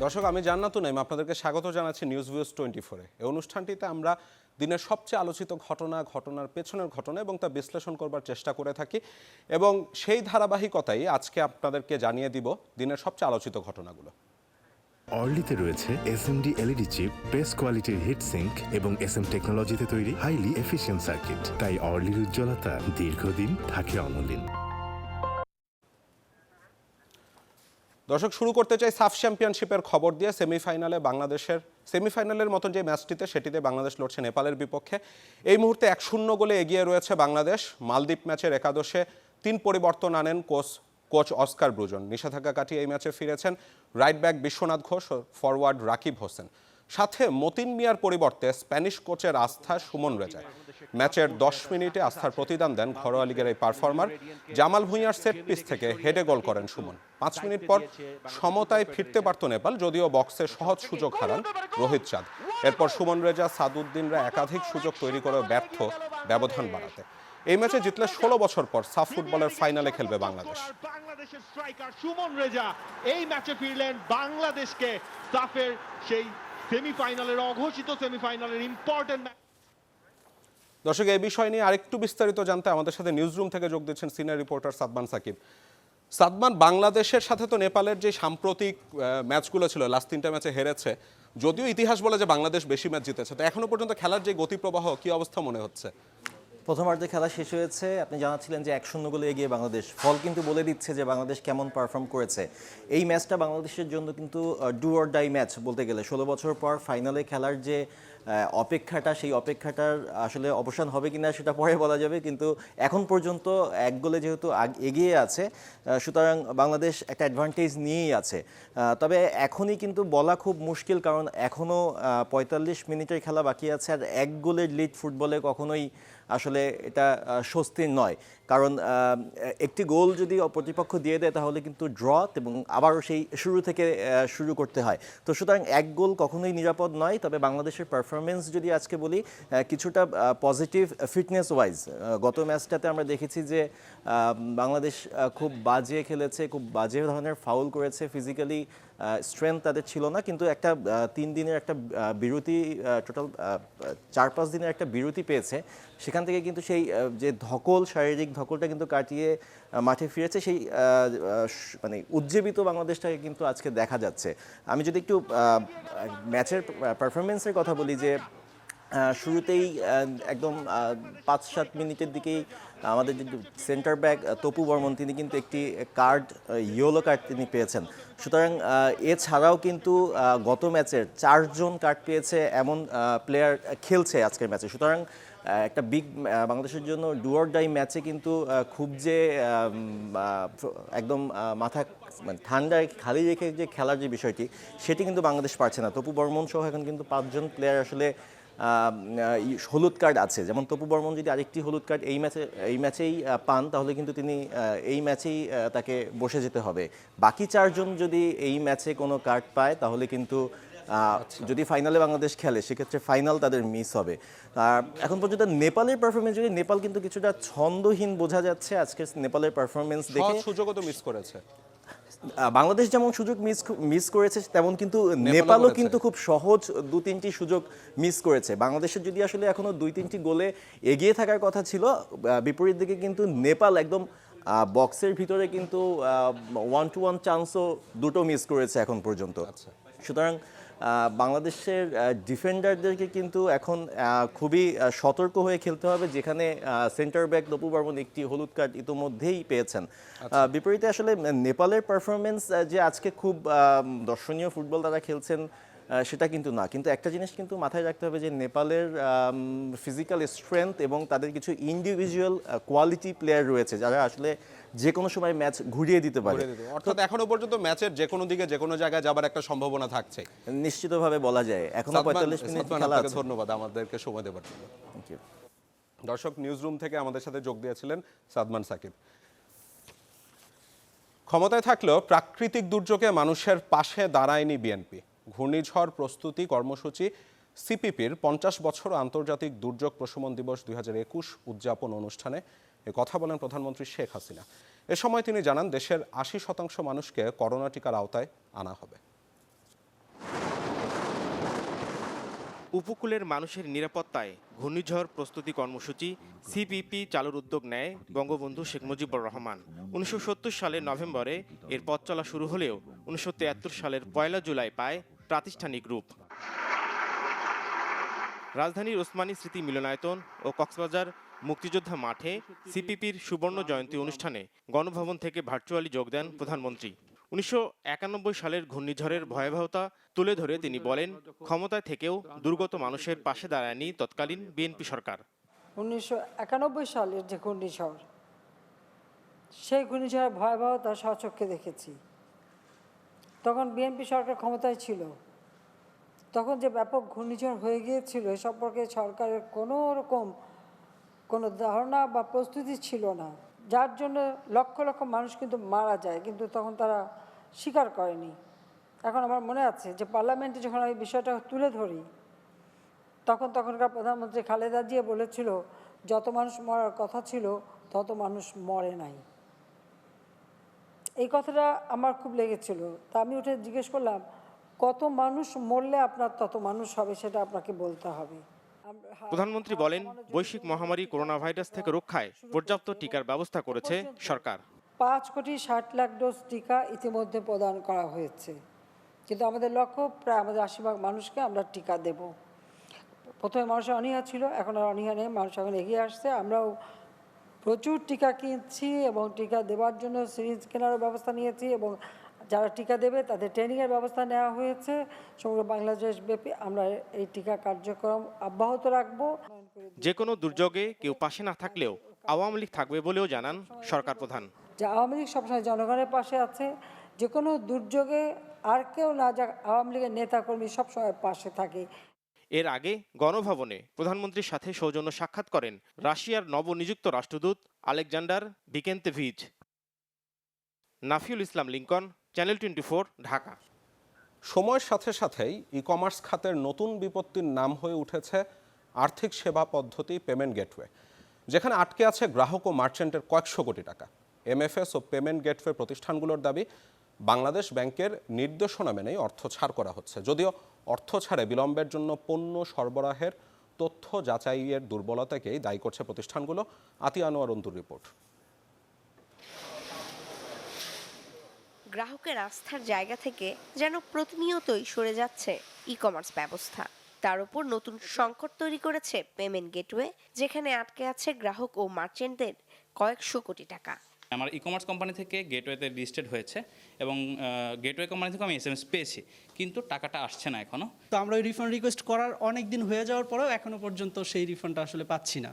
দর্শক, আমি জান্নাতুল নাইম আপনাদেরকে স্বাগত জানাচ্ছি নিউজ ভিউজ 24-এ। এই অনুষ্ঠানটিতে আমরা দিনের সবচেয়ে আলোচিত ঘটনার পেছনের ঘটনা এবং তা বিশ্লেষণ করবার চেষ্টা করে থাকি, এবং সেই ধারাবাহিকতাই আজকে আপনাদেরকে জানিয়ে দিব দিনের সবচেয়ে আলোচিত ঘটনাগুলো। অর্লিতে রয়েছে এসএমডি এলইডি চিপ, বেস্ট কোয়ালিটির হিট সিঙ্ক এবং এসএম টেকনোলজিতে তৈরি হাইলি এফিশিয়েন্ট সার্কিট, তাই অর্লির উজ্জ্বলতা দীর্ঘদিন থাকে অমলিন। দর্শক, শুরু করতে চাই সাফ চ্যাম্পিয়নশিপের খবর দিয়ে। সেমিফাইনালের মতন যে ম্যাচটিতে, সেটিতে বাংলাদেশ লড়ছে নেপালের বিপক্ষে। এই মুহূর্তে 1-0 গোলে এগিয়ে রয়েছে বাংলাদেশ। মালদ্বীপ ম্যাচের একাদশে 3 পরিবর্তন আনেন কোচ অস্কার ব্রুজন। নিষেধাজ্ঞা কাটিয়ে এই ম্যাচে ফিরেছেন রাইট ব্যাক বিশ্বনাথ ঘোষ ও ফরওয়ার্ড রাকিব হোসেন। সাথে মতিন মিয়ার পরিবর্তে স্প্যানিশ কোচের আস্থা সুমন রেজা। ম্যাচের 10 মিনিটে আস্থার প্রতিদান দেন ঘরোয়া লিগের এই পারফর্মার। জামাল ভুঁইয়ার সেট পিস থেকে হেডে গোল করেন সুমন। 5 মিনিট পর সমতায় ফিরতে পারত নেপাল, যদিও বক্সে সহজ সুযোগ হারান রোহিত চাঁদ। এরপর সুমন রেজা, সাদউদ্দিনরা একাধিক সুযোগ তৈরি করে ব্যর্থ ব্যবধান বাড়াতে। এই ম্যাচে জিতলে 16 বছর পর সাফ ফুটবলের ফাইনালে খেলবে বাংলাদেশ। বাংলাদেশের স্ট্রাইকার সুমন রেজা এই ম্যাচে ফিরলেন বাংলাদেশকে সাফের সেই সেমিফাইনালের, অঘোষিত সেমিফাইনালের ইম্পর্টেন্ট ম্যাচ। দর্শক, এই বিষয় নিয়ে আরেকটু বিস্তারিত জানতে আমাদের সাথে নিউজ রুম থেকে যোগ দিচ্ছেন সিনিয়র রিপোর্টার সাদমান সাকিব। সাদমান, বাংলাদেশের সাথে তো নেপালের যে সাম্প্রতিক ম্যাচগুলো ছিল, লাস্ট 3টা ম্যাচে হেরেছে, যদিও ইতিহাস বলে যে বাংলাদেশ বেশি ম্যাচ জিতেছে, তো এখনো পর্যন্ত খেলার যে গতিপ্রবাহ, কি অবস্থা মনে হচ্ছে? প্রথমার্ধে খেলা শেষ হয়েছে, আপনি জানাচ্ছিলেন যে 1-0 গোলে এগিয়ে বাংলাদেশ। ফল কিন্তু বলে দিচ্ছে যে বাংলাদেশ কেমন পারফর্ম করেছে। এই ম্যাচটা বাংলাদেশের জন্য কিন্তু ডু অর ডাই ম্যাচ বলতে গেলে। 16 বছর পর ফাইনালে খেলার যে অপেক্ষাটা, সেই অপেক্ষাটার আসলে অবসান হবে কিনা সেটা পরে বলা যাবে, কিন্তু এখন পর্যন্ত 1 গোলে যেহেতু এগিয়ে আছে, সুতরাং বাংলাদেশ একটা অ্যাডভান্টেজ নিয়েই আছে। তবে এখনই কিন্তু বলা খুব মুশকিল, কারণ এখনও 45 মিনিটের খেলা বাকি আছে, আর 1 গোলের লিড ফুটবলে কখনোই আসলে এটা স্বস্তির নয়। কারণ একটি গোল যদি প্রতিপক্ষ দিয়ে দেয় তাহলে কিন্তু ড্র, এবং আবারও সেই শুরু থেকে শুরু করতে হয়। তো সুতরাং 1 গোল কখনোই নিরাপদ নয়। তবে বাংলাদেশের পারফরমেন্স যদি আজকে বলি, কিছুটা পজিটিভ ফিটনেস ওয়াইজ গত ম্যাচটাতে আমরা দেখেছি যে বাংলাদেশ খুব বাজে খেলেছে, খুব বাজে ধরনের ফাউল করেছে, ফিজিক্যালি স্ট্রেংথ তাদের ছিল না। কিন্তু একটা 3 দিনের একটা বিরতি, টোটাল 4-5 দিনের একটা বিরতি পেয়েছে, সেখান থেকে কিন্তু সেই যে শারীরিক ধকলটা কিন্তু কাটিয়ে মাঠে ফিরেছে। সেই মানে উজ্জীবিত বাংলাদেশটাকে কিন্তু আজকে দেখা যাচ্ছে। আমি যদি একটু ম্যাচের পারফরমেন্সের কথা বলি, যে শুরুতেই একদম 5-7 মিনিটের দিকেই আমাদের যে সেন্টার ব্যাক তপু বর্মন, তিনি কিন্তু একটি ইয়েলো কার্ড তিনি পেয়েছেন। সুতরাং এছাড়াও কিন্তু গত ম্যাচের 4 জন কার্ড পেয়েছে এমন প্লেয়ার খেলছে আজকের ম্যাচে। সুতরাং একটা বাংলাদেশের জন্য ডু অর ডাই ম্যাচে কিন্তু খুব যে একদম মাথা মানে ঠান্ডা খালি রেখে যে খেলার যে বিষয়টি, সেটি কিন্তু বাংলাদেশ পারছে না। তপু বর্মন সহ এখন কিন্তু 5 জন প্লেয়ার আসলে হলুদ কার্ড আছে। যেমন তপু বর্মন যদি আরেকটি হলুদ কার্ড এই ম্যাচেই পান, তাহলে কিন্তু তিনি এই ম্যাচেই তাকে বসে যেতে হবে। বাকি 4 জন যদি এই ম্যাচে কোনো কার্ড পায়, তাহলে কিন্তু যদি ফাইনালে বাংলাদেশ খেলে, সেক্ষেত্রে ফাইনাল তাদের মিস হবে। এখন পর্যন্ত নেপালের পারফরমেন্স, যদি নেপাল কিন্তু কিছুটা ছন্দহীন বোঝা যাচ্ছে আজকের নেপালের পারফরমেন্স দেখে। সুযোগও তো মিস করেছে বাংলাদেশ, যেমন সুযোগ মিস করেছে, তেমন কিন্তু নেপালও কিন্তু খুব সহজ 2-3টি সুযোগ মিস করেছে। বাংলাদেশের যদি আসলে এখনো 2-3টি গোলে এগিয়ে থাকার কথা ছিল, বিপরীত দিকে কিন্তু নেপাল একদম বক্সের ভিতরে কিন্তু 1-to-1 চান্সও 2টো মিস করেছে এখন পর্যন্ত। সুতরাং বাংলাদেশের ডিফেন্ডারদেরকে কিন্তু এখন খুবই সতর্ক হয়ে খেলতে হবে, যেখানে সেন্টার ব্যাক তপু বর্মন একটি হলুদ কার্ড ইতোমধ্যেই পেয়েছেন। বিপরীতে আসলে নেপালের পারফরমেন্স যে আজকে খুব দর্শনীয় ফুটবল তারা খেলছেন সেটা কিন্তু না। কিন্তু একটা জিনিস কিন্তু মাথায় রাখতে হবে, যে নেপালের ফিজিক্যাল স্ট্রেংথ এবং তাদের কিছু ইন্ডিভিজুয়াল কোয়ালিটি প্লেয়ার রয়েছে, যারা আসলে যে কোনো সময় ম্যাচ ঘুরিয়ে দিতে পারে। অর্থাৎ এখনো পর্যন্ত ম্যাচের যে কোনো দিকে যে কোনো জায়গায় যাবার একটা সম্ভাবনা থাকছে, নিশ্চিতভাবে বলা যায়। এখনো 45 মিনিট খেলা আছে। ধন্যবাদ আমাদেরকে সময় দেওয়ার জন্য। দর্শক, নিউজ রুম থেকে আমাদের সাথে যোগ দিয়েছিলেন সাদমান সাকিব। ক্ষমতায় থাকলেও প্রাকৃতিক দুর্যোগে মানুষের পাশে দাঁড়ায়নি বিএনপি। ঘূর্ণিঝড় প্রস্তুতি কর্মসূচি সিপিপির 50 বছর আন্তর্জাতিক দুর্যোগ প্রশমন দিবস 2021 উদযাপন অনুষ্ঠানে কথা বলেন প্রধানমন্ত্রী শেখ হাসিনা। এ সময় তিনি জানান, দেশের 80% মানুষকে করোনা টিকার আওতায় আনা হবে। উপকূলের মানুষের নিরাপত্তায় ঘূর্ণিঝড় প্রস্তুতি কর্মসূচি সিপিপি চালুর উদ্যোগ নেয় বঙ্গবন্ধু শেখ মুজিবুর রহমান। 1970 সালের নভেম্বরে এর পথ চলা শুরু হলেও 1973 সালের 1 জুলাই পায় প্রাতিষ্ঠানিক রূপ। রাজধানীর ওসমানী স্মৃতি মিলনায়তন ও কক্সবাজার মুক্তিযোদ্ধা মাঠে সিপিপির সুবর্ণ জয়ন্তী অনুষ্ঠানে গণভবন থেকে ভার্চুয়ালি যোগ দেন প্রধানমন্ত্রী। 1991 সালের ঘূর্ণিঝড়ের ভয়াবহতা তুলে ধরে তিনি বলেন, ক্ষমতায় থেকেও দুর্গত মানুষের পাশে দাঁড়ায়নি তৎকালীন বিএনপি সরকার। 1991 সালের যে ঘূর্ণিঝড়, সেই ঘূর্ণিঝড়ের ভয়াবহতা স্বচক্ষে দেখেছি। তখন বিএনপি সরকার ক্ষমতায় ছিল। তখন যে ব্যাপক ঘূর্ণিঝড় হয়ে গিয়েছিল এ সম্পর্কে সরকারের কোনো ধারণা বা প্রস্তুতি ছিল না, যার জন্য লক্ষ লক্ষ মানুষ কিন্তু মারা যায়, কিন্তু তখন তারা স্বীকার করেনি। এখন আমার মনে আছে যে পার্লামেন্টে যখন এই বিষয়টা তুলে ধরি, তখনকার প্রধানমন্ত্রী খালেদা জিয়া বলেছিল যত মানুষ মরার কথা ছিল তত মানুষ মরে নাই। এই কথাটা আমার খুব লেগেছিল। তা আমি উঠে জিজ্ঞেস করলাম, কত মানুষ মরলে আপনার তত মানুষ হবে সেটা আপনাকে বলতে হবে। প্রধানমন্ত্রী বলেন, বৈশ্বিক মহামারী করোনা ভাইরাস থেকে রক্ষায় পর্যাপ্ত টিকার ব্যবস্থা করেছে সরকার। 5,60,00,000 ডোজ টিকা ইতিমধ্যে প্রদান করা হয়েছে, কিন্তু আমাদের লক্ষ্য প্রায় আমাদের 80% মানুষকে আমরা টিকা দেব। প্রথমে মানুষের অনীহা ছিল, এখন আর অনীহা নেই, মানুষ এখন এগিয়ে আসছে। আমরাও প্রচুর টিকা কিনছি এবং টিকা দেওয়ার জন্য সিরিঞ্জ কেনারও ব্যবস্থা নিয়েছি এবং যারা টিকা দেবে তাদের ট্রেনিংয়ের ব্যবস্থা নেওয়া হয়েছে। সমগ্র বাংলাদেশ ব্যাপী আমরা এই টিকা কার্যক্রম অব্যাহত রাখবো। যে কোনো দুর্যোগে কেউ পাশে না থাকলেও আওয়ামী লীগ থাকবে বলেও জানান সরকার প্রধান। যে আওয়ামী লীগ সবসময় জনগণের পাশে আছে, যে কোনো দুর্যোগে আর কেউ না যাক, আওয়ামী লীগের নেতাকর্মী সবসময় পাশে থাকে। এর আগে গণভবনে প্রধানমন্ত্রীর সাথে সৌজন্য সাক্ষাৎ করেন রাশিয়ার নবনিযুক্ত রাষ্ট্রদূত আলেকজান্ডার ভিকেন্তেভিচ। নাফিউল ইসলাম লিঙ্কন, চ্যানেল 24, ঢাকা। সময়ের সাথে সাথেই ই কমার্স খাতের নতুন বিপত্তির নাম হয়ে উঠেছে আর্থিক সেবা পদ্ধতি পেমেন্ট গেটওয়ে, যেখানে আটকে আছে গ্রাহক ও মার্চেন্টের কয়েকশো কোটি টাকা। এমএফএস ও পেমেন্ট গেটওয়ে প্রতিষ্ঠানগুলোর দাবি, বাংলাদেশ ব্যাংকের নির্দেশনা মেনেই অর্থ ছাড় করা হচ্ছে, যদিও অর্থ ছাড়ে বিলম্বের জন্য পণ্য সরবরাহের তথ্য যাচাইয়ের দুর্বলতাকেই দায়ী করছে প্রতিষ্ঠানগুলো। আতিয়া আনোয়ার অন্তুর রিপোর্ট। গ্রাহকের আস্থার জায়গা থেকে যেন প্রতিনিয়তই সরে যাচ্ছে ই কমার্স ব্যবস্থা। তার উপর নতুন সংকট তৈরি করেছে পেমেন্ট গেটওয়ে, যেখানে আটকে আছে গ্রাহক ও মার্চেন্টদের কয়েকশো কোটি টাকা। আমার ই কমার্স কোম্পানি থেকে গেটওয়েতে রেজিস্টার্ড হয়েছে এবং গেটওয়ে কোম্পানি থেকে আমি এসএমএস পেয়েছি, কিন্তু টাকাটা আসছে না এখনো। তো আমরা ওই রিফান্ড রিকোয়েস্ট করার অনেক দিন হয়ে যাওয়ার পরেও এখনো পর্যন্ত সেই রিফান্ডটা আসলে পাচ্ছি না।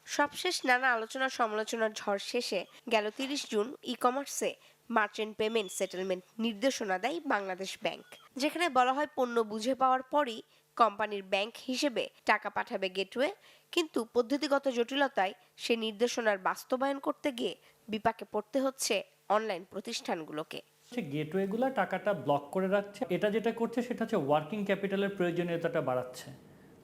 সবশেষ নানা আলোচনা সমালোচনার ঝড় শেষে গেল 30 জুন ই কমার্সে মার্চেন্ট পেমেন্ট সেটেলমেন্ট নির্দেশনা দেয় বাংলাদেশ ব্যাংক, যেখানে বলা হয় পণ্য বুঝে পাওয়ার পরই কোম্পানির ব্যাংক হিসেবে টাকা পাঠাবে গেটওয়ে। কিন্তু পদ্ধতিগত জটিলতায় সে নির্দেশনার বাস্তবায়ন করতে গিয়ে বিপাকে পড়তে হচ্ছে অনলাইন প্রতিষ্ঠানগুলোকে। গেটওয়েগুলো টাকাটা ব্লক করে রাখছে। এটা যেটা করছে সেটা হচ্ছে ওয়ার্কিং ক্যাপিটালের প্রয়োজনীয়তাটা বাড়াচ্ছে।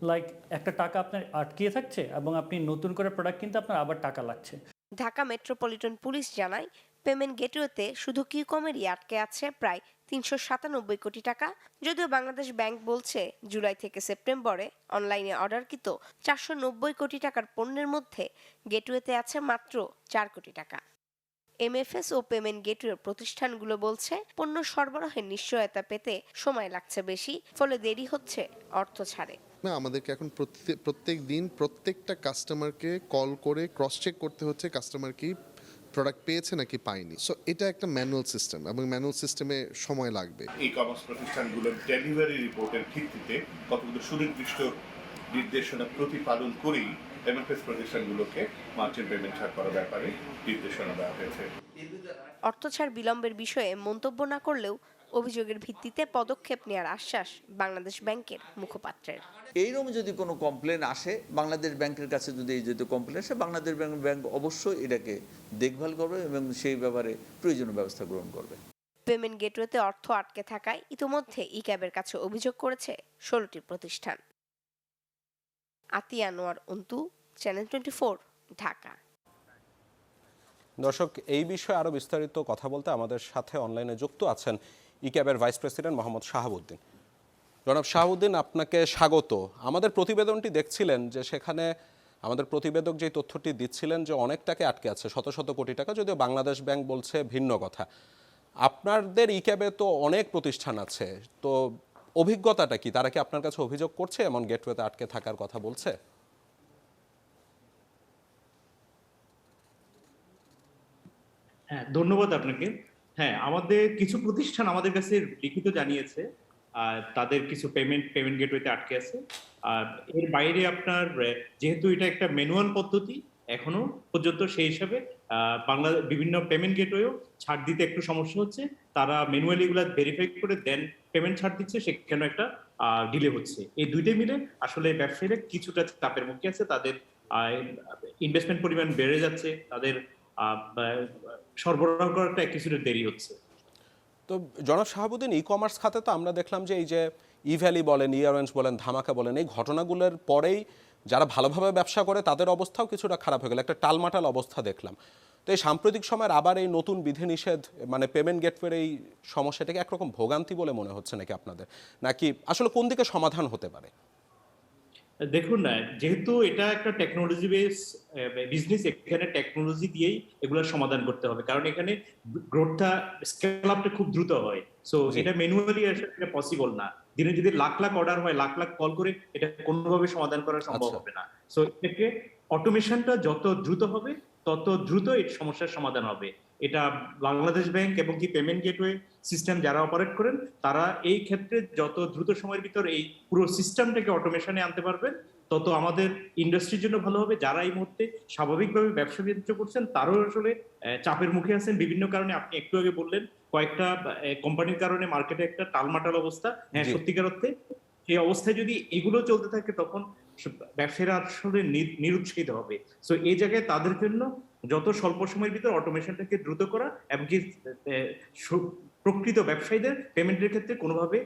লাইক একটা টাকা আপনার আটকিয়ে থাকছে এবং আপনি নতুন করে প্রোডাক্ট কিনতে আপনার আবার টাকা লাগছে। ঢাকা মেট্রোপলিটন পুলিশ জানায়, পেমেন্ট গেটওয়েতে শুধু কিউকমেরই আটকে আছে প্রায় 397 কোটি টাকা। যদিও বাংলাদেশ ব্যাংক বলছে জুলাই থেকে সেপ্টেম্বরে অনলাইনে অর্ডারকৃত 490 কোটি টাকার পণ্যের মধ্যে গেটওয়েতে আছে মাত্র 4 কোটি টাকা। এমএফএস ও পেমেন্ট গেটওয়ে প্রতিষ্ঠানগুলো বলছে পণ্য সরবরাহের নিশ্চয়তা পেতে সময় লাগছে বেশি, ফলে দেরি হচ্ছে অর্থ ছাড়ে। আমাদেরকে এখন প্রত্যেক দিন প্রত্যেকটা কাস্টমারকে কল করে ক্রস চেক করতে হচ্ছে কাস্টমার কি প্রোডাক্ট পেয়েছে নাকি পায়নি। সো এটা একটা ম্যানুয়াল সিস্টেম এবং ম্যানুয়াল সিস্টেমে সময় লাগবে। ই কমার্স প্রতিষ্ঠানগুলোর ডেলিভারি রিপোর্টের ভিত্তিতে কতগুলো সুনির্দিষ্ট নির্দেশনা প্রতিপালন করেই এমএফএস প্রতিষ্ঠানগুলোকে মার্চেন্ট পেমেন্ট ছাড় করার ব্যাপারে নির্দেশনা দেওয়া হয়েছে। অর্থ ছাড় বিলম্বের বিষয়ে মন্তব্য না করলেও অভিযোগের ভিত্তিতে পদক্ষেপ নেওয়ার আশ্বাস বাংলাদেশ ব্যাংকের মুখপাত্রের। এইরকম যদি কোনো কমপ্লেন আসে বাংলাদেশ ব্যাংকের কাছে, যদি এই যদি কমপ্লেন আসে, বাংলাদেশ ব্যাংক অবশ্যই এটাকে দেখভাল করবে এবং সেই ব্যাপারে প্রয়োজনীয় ব্যবস্থা গ্রহণ করবে। পেমেন্ট গেটওয়েতে অর্থ আটকে থাকায় ইতিমধ্যে ইক্যাবের কাছে অভিযোগ করেছে 16টি প্রতিষ্ঠান। আতিয়া আনোয়ার অন্তু, চ্যানেল 24, ঢাকা। দর্শক, এই বিষয়ে আরো বিস্তারিত কথা বলতে আমাদের সাথে অনলাইনে যুক্ত আছেন ইক্যাবের ভাইস প্রেসিডেন্ট মোহাম্মদ শাহাবুদ্দিন। জনাব শাহাবুদ্দিন, আপনাকে স্বাগত। আমাদের প্রতিবেদনটি দেখছিলেন যে সেখানে আমাদের প্রতিবেদক যে তথ্যটি দিচ্ছিলেন যে অনেক টাকা আটকে আছে, শত শত কোটি টাকা, যদিও বাংলাদেশ ব্যাংক বলছে ভিন্ন কথা। আপনাদের ইক্যাবে তো অনেক প্রতিষ্ঠান আছে, তো অভিজ্ঞতাটা কি? তারা কি আপনার কাছে অভিযোগ করছে এমন গেটওয়েতে আটকে থাকার কথা বলছে? হ্যাঁ, ধন্যবাদ আপনাকে। হ্যাঁ, আমাদের কিছু প্রতিষ্ঠান আমাদের কাছে লিখিত জানিয়েছে তাদের কিছু পেমেন্ট গেটওয়েতে আটকে আছে। আর এর বাইরে আপনার যেহেতু এটা একটা ম্যানুয়াল পদ্ধতি এখনো পর্যন্ত, সেই হিসাবে বাংলা বিভিন্ন পেমেন্ট গেটওয়েও ছাড় দিতে একটু সমস্যা হচ্ছে। তারা ম্যানুয়ালি এগুলা ভেরিফাই করে দেন পেমেন্ট ছাড় দিচ্ছে, সেখানে একটা ডিলে হচ্ছে। এই দুইটাই মিলে আসলে ব্যবসায়ীরা কিছুটা চাপের মুখে আছে। তাদের ইনভেস্টমেন্ট পরিমাণ বেড়ে যাচ্ছে, তাদের সরবরাহ করাটা কিছুটা দেরি হচ্ছে। তো জনাব শাহাবুদ্দিন, ই কমার্স খাতে তো আমরা দেখলাম যে এই যে ই ভ্যালি বলেন, ই অরেঞ্জ বলেন, ধামাকা বলেন, এই ঘটনাগুলোর পরেই যারা ভালোভাবে ব্যবসা করে তাদের অবস্থাও কিছুটা খারাপ হয়ে গেল, একটা টালমাটাল অবস্থা দেখলাম। তো এই সাম্প্রতিক সময়ের আবার এই নতুন বিধিনিষেধ, মানে পেমেন্ট গেটওয়ের এই সমস্যাটাকে একরকম ভোগান্তি বলে মনে হচ্ছে নাকি আপনাদের, নাকি আসলে কোন দিকে সমাধান হতে পারে? দেখুন না, যেহেতু এটা একটা টেকনোলজি বেস বিজনেস, এখানে টেকনোলজি দিয়েই এগুলোর সমাধান করতে হবে, কারণ এখানে গ্রোথটা স্কেল আপটা খুব দ্রুত হয়। সো এটা ম্যানুয়ালি আসলে পসিবল না। দিনে যদি লাখ লাখ অর্ডার হয়, লাখ লাখ কল করে এটা কোনোভাবে সমাধান করা সম্ভব হবে না। সো এটাকে অটোমেশনটা যত দ্রুত হবে তত দ্রুত এই সমস্যার সমাধান হবে। এটা বাংলাদেশ ব্যাংক এবং কি পেমেন্ট গেটওয়ে সিস্টেম যারা অপারেট করেন, তারা এই ক্ষেত্রে যত দ্রুত সময়ের ভিতর এই পুরো সিস্টেমটাকে অটোমেশনে আনতে পারবেন, তত আমাদের ইন্ডাস্ট্রির জন্য ভালো হবে। যারা এই মুহূর্তে স্বাভাবিকভাবে ব্যবসা বাণিজ্য করছেন তারাও আসলে চাপের মুখে আছেন বিভিন্ন কারণে। আপনি একটু আগে বললেন কয়েকটা কোম্পানির কারণে মার্কেটে একটা টালমাটাল অবস্থা। হ্যাঁ, সত্যিকার অর্থে এই অবস্থায় যদি এগুলো চলতে থাকে তখন ব্যবসায়ীরা আসলে নিরুৎসাহিত হবে। সো এই জায়গায় তাদের জন্য যত স্বল্প সময়ের ভিতর অটোমেশনটাকে দ্রুত করা এবং কি প্রকৃত ব্যবসায়ীদের পেমেন্টের ক্ষেত্রে কোনোভাবে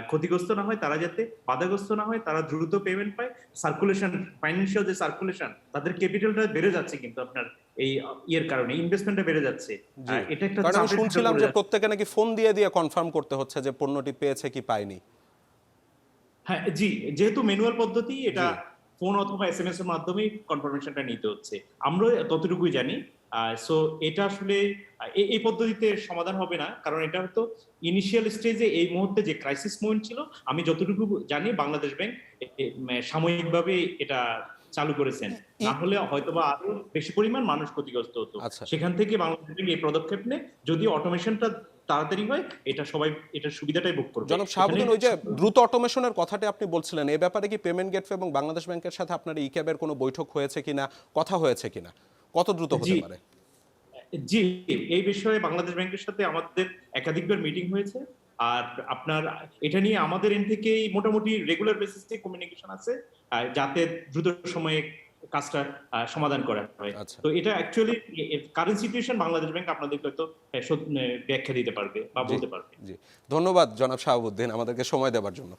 ক্ষতিগ্রস্ত না হয়, তারা যাতে বাধাগ্রস্ত না হয়, তারা দ্রুত পেমেন্ট পায়। সার্কুলেশন, ফাইন্যান্সিয়াল যে সার্কুলেশন, তাদের ক্যাপিটালটা বেড়ে যাচ্ছে, কিন্তু আপনার এই ইয়ের কারণে ইনভেস্টমেন্টটা বেড়ে যাচ্ছে। এটা একটা কারণ আমি শুনছিলাম যে প্রত্যেকে নাকি ফোন দিয়ে দিয়ে কনফার্ম করতে হচ্ছে যে পণ্যটি পেয়েছে কি পায়নি। হ্যাঁ জি, যেহেতু ম্যানুয়াল পদ্ধতি, এটা ফোন অথবা এসএমএস এর মাধ্যমে কনফার্মেশনটা নিতে হচ্ছে, আমরা ততটুকুই জানি। সো এটা আসলে এই পদ্ধতিতে সমাধান হবে না, কারণ এটা হয়তো ইনিশিয়াল স্টেজে এই মুহূর্তে যে ক্রাইসিস মোমেন্ট ছিল, আমি যতটুকু জানি বাংলাদেশ ব্যাংক সাময়িকভাবে এটা চালু করেছেন, না হলে হয়তোবা আরো বেশি পরিমাণ মানুষ ক্ষতিগ্রস্ত হতো। সেখান থেকে বাংলাদেশ ব্যাংক এই পদক্ষেপ নেয়, যদি অটোমেশনটা তাড়াতাড়ি হয়, এটা সবাই এটার সুবিধাটাই ভোগ করবে। জনাব শাহাবুদ্দিন, ওই যে দ্রুত অটোমেশনের কথাটা আপনি বলছিলেন, এই ব্যাপারে কি পেমেন্ট গেটওয়ে এবং বাংলাদেশ ব্যাংকের সাথে আপনার ইক্যাবের কোনো বৈঠক হয়েছে কিনা, কথা হয়েছে কিনা, কত দ্রুত হতে পারে? জি, এই বিষয়ে বাংলাদেশ ব্যাংকের সাথে আমাদের একাধিকবার মিটিং হয়েছে। আর আপনার এটা নিয়ে আমাদের এন্ড থেকেই মোটামুটি রেগুলার বেসিসে কমিউনিকেশন আছে, যাতে দ্রুত সময়ে কাজটা সমাধান করা হয়। তো এটা actually current situation Bangladesh bank আপনাদেরকে হয়তো ব্যাখ্যা দিতে পারবে বা বলতে পারবে। জি, ধন্যবাদ জনাব শাহাবুদ্দিন আমাদেরকে সময় দেওয়ার জন্য।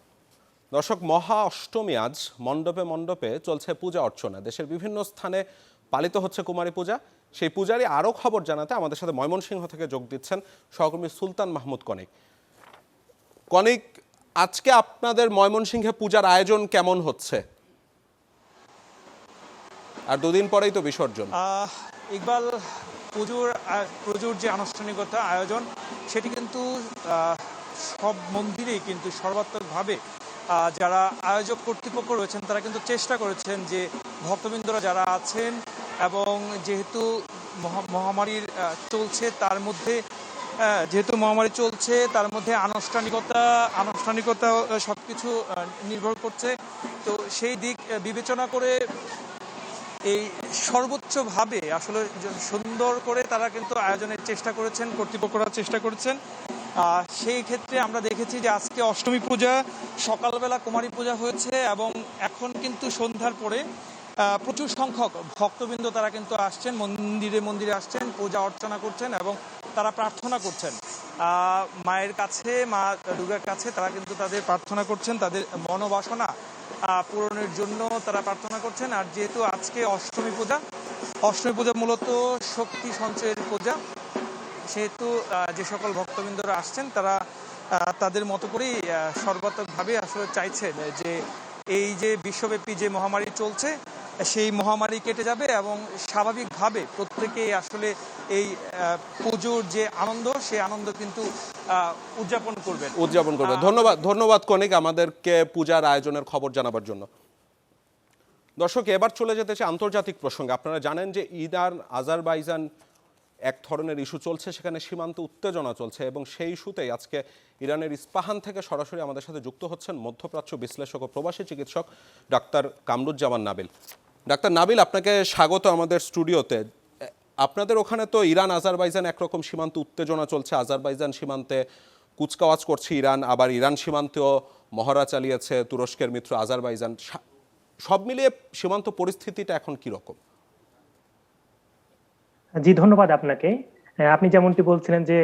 দর্শক, মহা অষ্টমী আজ মণ্ডপে মণ্ডপে চলছে পূজা অর্চনা। দেশের বিভিন্ন স্থানে পালিত হচ্ছে কুমারী পূজা। সেই পূজারই আরও খবর জানাতে আমাদের সাথে ময়মনসিংহ থেকে যোগ দিচ্ছেন সহকর্মী সুলতান মাহমুদ কনিক। কনিক, আজকে আপনাদের ময়মনসিংহে পূজার আয়োজন কেমন হচ্ছে? আর দুদিন পরেই তো বিসর্জন। ইকবাল, পুজোর যে আনুষ্ঠানিকতা আয়োজন, সেটি কিন্তু সব মন্দিরেই কিন্তু সর্বাত্মকভাবে যারা আয়োজক কর্তৃপক্ষ রয়েছেন তারা কিন্তু চেষ্টা করেছেন যে ভক্তবৃন্দরা যারা আছেন, এবং যেহেতু মহামারীর চলছে তার মধ্যে আনুষ্ঠানিকতা সবকিছু নির্ভর করছে। তো সেই দিক বিবেচনা করে এই সর্বোচ্চভাবে আসলে সুন্দর করে তারা কিন্তু আয়োজনের চেষ্টা করেছেন, কর্তৃপক্ষরা চেষ্টা করেছেন। সেই ক্ষেত্রে আমরা দেখেছি যে আজকে অষ্টমী পূজা, সকালবেলা কুমারী পূজা হয়েছে, এবং এখন কিন্তু সন্ধ্যার পরে প্রচুর সংখ্যক ভক্তবৃন্দ তারা কিন্তু আসছেন, মন্দিরে আসছেন, পূজা অর্চনা করছেন এবং তারা প্রার্থনা করছেন মায়ের কাছে, মা দুর্গার কাছে। তারা কিন্তু তাদের প্রার্থনা করছেন, তাদের মনোবাসনা পূরণের জন্য তারা প্রার্থনা করছেন। আর যেহেতু আজকে অষ্টমী পূজা মূলত শক্তি সঞ্চয়ের পূজা, সেহেতু যে সকল ভক্তবৃন্দরা আসছেন তারা তাদের মতো করেই সর্বাত্মকভাবে আসলে চাইছেন যে এই যে বিশ্বব্যাপী যে মহামারী চলছে সেই মহামারী কেটে যাবে এবং স্বাভাবিকভাবে প্রত্যেকেই আসলে এই পুজোর যে আনন্দ সেই আনন্দ কিন্তু উদযাপন করবে। ধন্যবাদ কনিক আমাদেরকে পূজার আয়োজনের খবর জানাবার জন্য। দর্শক, এবার চলে যেতে চাই আন্তর্জাতিক প্রসঙ্গে। আপনারা জানেন যে ইরান আজারবাইজান এক ধরনের ইস্যু চলছে, সেখানে সীমান্ত উত্তেজনা চলছে এবং সেই ইস্যুতেই আজকে ইরানের ইস্পাহান থেকে সরাসরি আমাদের সাথে যুক্ত হচ্ছেন মধ্যপ্রাচ্য বিশ্লেষক ও প্রবাসী চিকিৎসক ডাক্তার কামরুজ্জামান নাবিল। ডাক্তার নাবিল, আপনাকে স্বাগত আমাদের স্টুডিওতে। আপনাদের ওখানে তো ইরান আজারবাইজান একরকম সীমান্ত উত্তেজনা চলছে, আজারবাইজান সীমান্তে কুচকাওয়াজ করছে ইরান, আবার ইরান সীমান্তেও মহড়া চালিয়েছে তুরস্কের মিত্র আজারবাইজান। সব মিলিয়ে সীমান্ত পরিস্থিতিটা এখন কীরকম? জি, ধন্যবাদ আপনাকে। আপনি যেমনটি বলছিলেন যে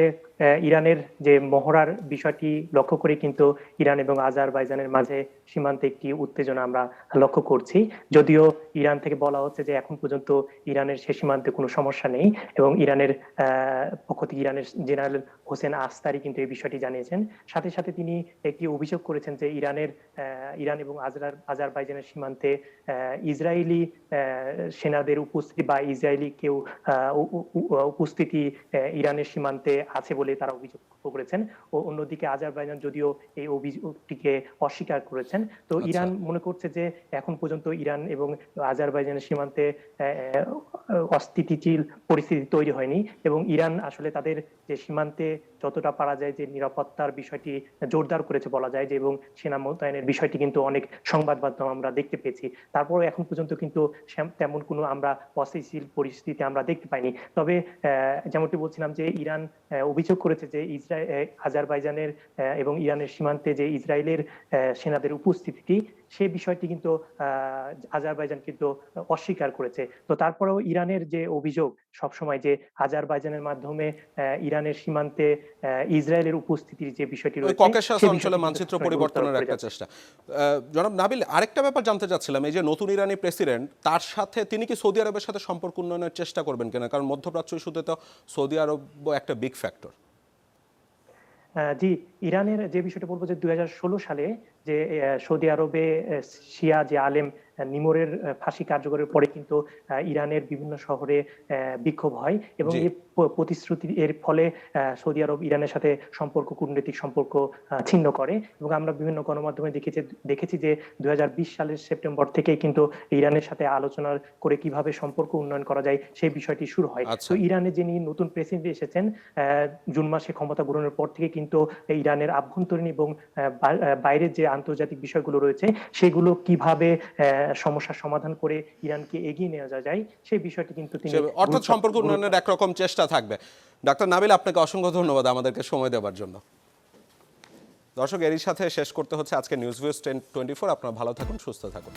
ইরানের যে মহড়ার বিষয়টি লক্ষ্য করে কিন্তু ইরান এবং আজারবাইজানের মাঝে সীমান্তে একটি উত্তেজনা আমরা লক্ষ্য করছি। যদিও ইরান থেকে বলা হচ্ছে যে এখন পর্যন্ত ইরানের সে সীমান্তে কোনো সমস্যা নেই এবং ইরানের পক্ষ থেকে ইরানের জেনারেল হোসেন আস্তারি কিন্তু এই বিষয়টি জানিয়েছেন। সাথে সাথে তিনি একটি অভিযোগ করেছেন যে ইরান এবং আজারবাইজানের সীমান্তে ইসরায়েলি সেনাদের উপস্থিতি বা ইসরায়েলি কেউ উপস্থিতি ইরানের সীমান্তে আছে বলে তারা অভিযোগ করেছেন। ও অন্যদিকে আজারবাইজান যদিও এই অভিযোগটিকে অস্বীকার করেছেন। তো ইরান মনে করছে যে এখন পর্যন্ত ইরান এবং আজারবাইজানের সীমান্তে অস্থিতিশীল পরিস্থিতি তৈরি হয়নি এবং ইরান আসলে তাদের যে সীমান্তে যতটা পারা যায় যে নিরাপত্তার বিষয়টি জোরদার করেছে বলা যায় যে, এবং সেনা মোতায়েনের বিষয়টি কিন্তু অনেক সংবাদ মাধ্যম আমরা দেখতে পেয়েছি। তারপরে এখন পর্যন্ত কিন্তু তেমন কোনো আমরা অস্থিতিশীল পরিস্থিতি আমরা দেখতে পাইনি। তবে যেমনটি বলছিলাম যে ইরান অভিযোগ করেছে যে আজারবাইজানের এবং ইরানের সীমান্তে যে ইসরায়েলের সেনাদের উপস্থিতি, সেই বিষয়টি কিন্তু আজারবাইজান কিন্তু অস্বীকার করেছে। তো তারপরেও ইরানের যে অভিযোগ সবসময় যে আজারবাইজানের মাধ্যমে ইরানের সীমান্তে ইসরায়েলের উপস্থিতির যে বিষয়টি রয়েছে, ককেশাস অঞ্চলে মানচিত্র পরিবর্তনের একটা চেষ্টা। জনাব নাবিল, আরেকটা ব্যাপার জানতে চাচ্ছিলাম, এই যে নতুন ইরানি প্রেসিডেন্ট, তার সাথে তিনি কি সৌদি আরবের সাথে সম্পর্ক উন্নয়নের চেষ্টা করবেন কিনা? কারণ মধ্যপ্রাচ্য ইস্যুতে তো সৌদি আরব একটা বিগ ফ্যাক্টর। জি, ইরানের যে বিষয়টা বলবো যে 2016 সালে যে সৌদি আরবে শিয়া যে আলেম নিমরের ফাঁসি কার্যকরের পরে কিন্তু ইরানের বিভিন্ন শহরে বিক্ষোভ হয় এবং এই প্রতিশ্রুতি এর ফলে সৌদি আরব ইরানের সাথে কূটনৈতিক সম্পর্ক ছিন্ন করে এবং আমরা বিভিন্ন গণমাধ্যমে দেখেছি যে 2020 সালের সেপ্টেম্বর থেকে কিন্তু ইরানের সাথে আলোচনা করে কিভাবে সম্পর্ক উন্নয়ন করা যায় সেই বিষয়টি শুরু হয়। তো ইরানে যিনি নতুন প্রেসিডেন্ট এসেছেন জুন মাসে ক্ষমতা গ্রহণের পর থেকে কিন্তু ইরানের আভ্যন্তরীণ এবং বাইরের যে আন্তর্জাতিক বিষয়গুলো রয়েছে সেগুলো কিভাবে সমস্যার সমাধান করে ইরানকে এগিয়ে নিয়ে যাওয়া যায় সেই বিষয়টি কিন্তু তিনি, অর্থাৎ সম্পর্ক উন্নয়নের একরকম চেষ্টা থাকবে। ডাক্তার নাবিল, আপনাকে অসংখ্য ধন্যবাদ আমাদেরকে সময় দেওয়ার জন্য। দর্শক, এরই সাথে শেষ করতে হচ্ছে আজকে নিউজ ভিউজ 1024। আপনারা ভালো থাকুন, সুস্থ থাকুন।